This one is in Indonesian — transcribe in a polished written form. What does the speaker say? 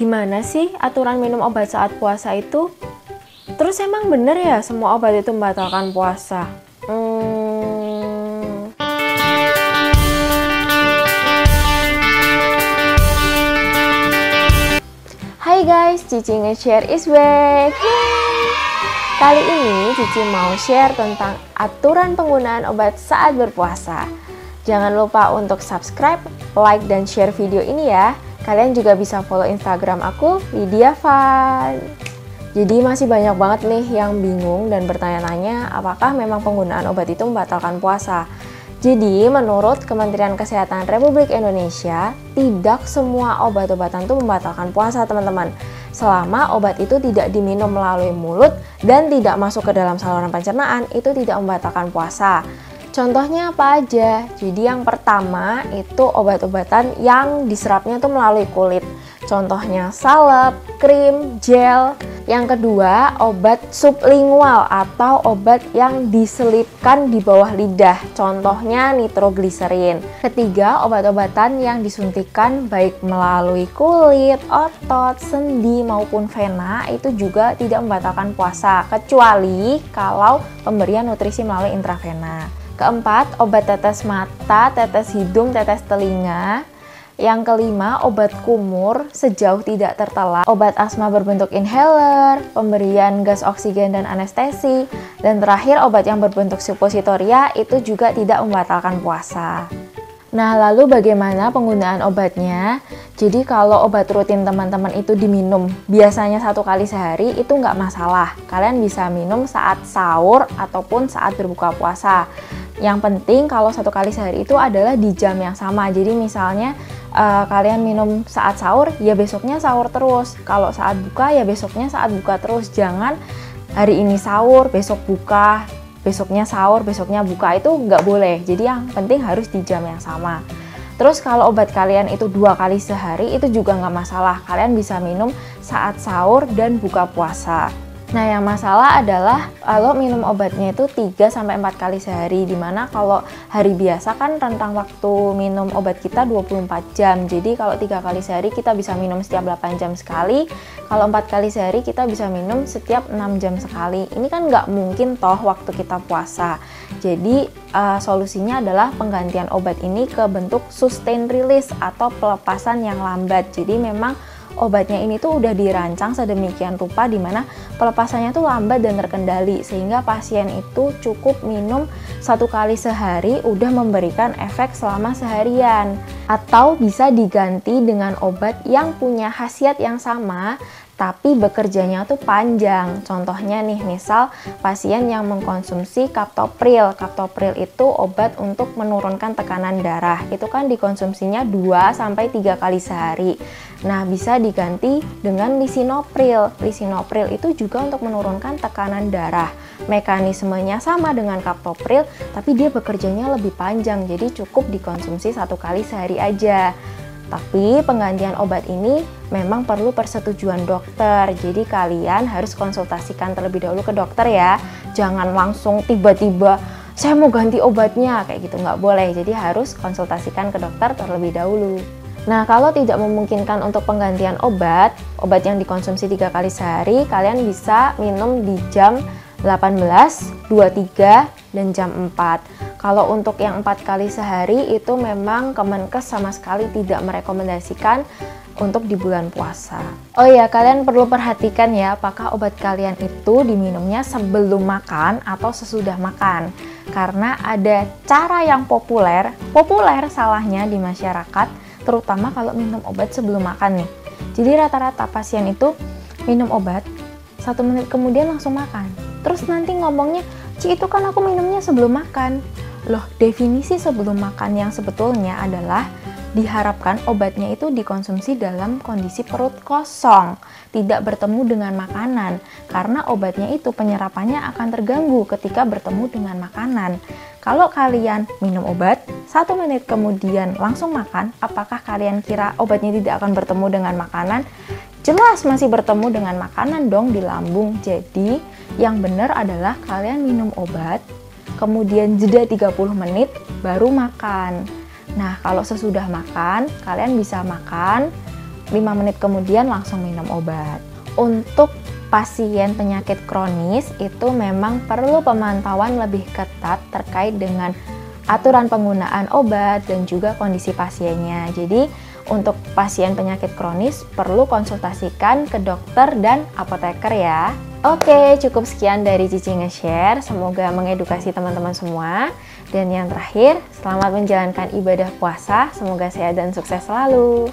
Gimana sih aturan minum obat saat puasa itu? Terus emang bener ya semua obat itu membatalkan puasa? Hai guys, Cici nge-share is back. Kali ini Cici mau share tentang aturan penggunaan obat saat berpuasa. Jangan lupa untuk subscribe, like, dan share video ini ya. Kalian juga bisa follow Instagram aku, Lydia Van. Jadi masih banyak banget nih yang bingung dan bertanya-tanya apakah memang penggunaan obat itu membatalkan puasa. Jadi menurut Kementerian Kesehatan Republik Indonesia, tidak semua obat-obatan itu membatalkan puasa teman-teman. Selama obat itu tidak diminum melalui mulut dan tidak masuk ke dalam saluran pencernaan, itu tidak membatalkan puasa. Contohnya apa aja? Jadi yang pertama itu obat-obatan yang diserapnya tuh melalui kulit. Contohnya salep, krim, gel. Yang kedua, obat sublingual atau obat yang diselipkan di bawah lidah. Contohnya nitrogliserin. Ketiga, obat-obatan yang disuntikan baik melalui kulit, otot, sendi maupun vena itu juga tidak membatalkan puasa, kecuali kalau pemberian nutrisi melalui intravena. Keempat, obat tetes mata, tetes hidung, tetes telinga. Yang kelima, obat kumur sejauh tidak tertela, obat asma berbentuk inhaler, pemberian gas oksigen dan anestesi, dan terakhir obat yang berbentuk suppositoria itu juga tidak membatalkan puasa. Nah, lalu bagaimana penggunaan obatnya? Jadi kalau obat rutin teman-teman itu diminum biasanya 1 kali sehari itu nggak masalah. Kalian bisa minum saat sahur ataupun saat berbuka puasa. Yang penting kalau 1 kali sehari itu adalah di jam yang sama. Jadi misalnya kalian minum saat sahur, ya besoknya sahur terus. Kalau saat buka, ya besoknya saat buka terus. Jangan hari ini sahur, besok buka, besoknya sahur, besoknya buka, itu nggak boleh. Jadi yang penting harus di jam yang sama. Terus kalau obat kalian itu 2 kali sehari, itu juga nggak masalah. Kalian bisa minum saat sahur dan buka puasa. Nah, yang masalah adalah kalau minum obatnya itu 3-4 kali sehari, dimana kalau hari biasa kan rentang waktu minum obat kita 24 jam. Jadi kalau 3 kali sehari kita bisa minum setiap 8 jam sekali, kalau 4 kali sehari kita bisa minum setiap 6 jam sekali. Ini kan nggak mungkin toh waktu kita puasa. Jadi solusinya adalah penggantian obat ini ke bentuk sustained release atau pelepasan yang lambat. Jadi memang obatnya ini tuh udah dirancang sedemikian rupa di mana pelepasannya tuh lambat dan terkendali, sehingga pasien itu cukup minum 1 kali sehari udah memberikan efek selama seharian. Atau bisa diganti dengan obat yang punya khasiat yang sama tapi bekerjanya tuh panjang. Contohnya nih, misal pasien yang mengkonsumsi captopril. Captopril itu obat untuk menurunkan tekanan darah. Itu kan dikonsumsinya 2-3 kali sehari. Nah, bisa diganti dengan lisinopril. Lisinopril itu juga untuk menurunkan tekanan darah. Mekanismenya sama dengan captopril, tapi dia bekerjanya lebih panjang. Jadi cukup dikonsumsi 1 kali sehari aja. Tapi penggantian obat ini memang perlu persetujuan dokter. Jadi kalian harus konsultasikan terlebih dahulu ke dokter ya. Jangan langsung tiba-tiba saya mau ganti obatnya, kayak gitu nggak boleh. Jadi harus konsultasikan ke dokter terlebih dahulu. Nah, kalau tidak memungkinkan untuk penggantian obat yang dikonsumsi 3 kali sehari, kalian bisa minum di jam 18, 23, dan jam 4. Kalau untuk yang 4 kali sehari itu memang Kemenkes sama sekali tidak merekomendasikan untuk di bulan puasa. Oh ya, kalian perlu perhatikan ya, apakah obat kalian itu diminumnya sebelum makan atau sesudah makan. Karena ada cara yang populer salahnya di masyarakat, terutama kalau minum obat sebelum makan nih. Jadi rata-rata pasien itu minum obat 1 menit kemudian langsung makan. Terus nanti ngomongnya, "Ci, itu kan aku minumnya sebelum makan." Loh, definisi sebelum makan yang sebetulnya adalah diharapkan obatnya itu dikonsumsi dalam kondisi perut kosong, tidak bertemu dengan makanan, karena obatnya itu penyerapannya akan terganggu ketika bertemu dengan makanan. Kalau kalian minum obat, 1 menit kemudian langsung makan, apakah kalian kira obatnya tidak akan bertemu dengan makanan? Jelas masih bertemu dengan makanan dong di lambung. Jadi yang benar adalah kalian minum obat, kemudian jeda 30 menit baru makan. Nah, kalau sesudah makan, kalian bisa makan 5 menit kemudian langsung minum obat. Untuk pasien penyakit kronis itu memang perlu pemantauan lebih ketat terkait dengan aturan penggunaan obat dan juga kondisi pasiennya. Jadi untuk pasien penyakit kronis perlu konsultasikan ke dokter dan apoteker ya. Oke, cukup sekian dari Cici nge-share. Semoga mengedukasi teman-teman semua. Dan yang terakhir, selamat menjalankan ibadah puasa. Semoga sehat dan sukses selalu.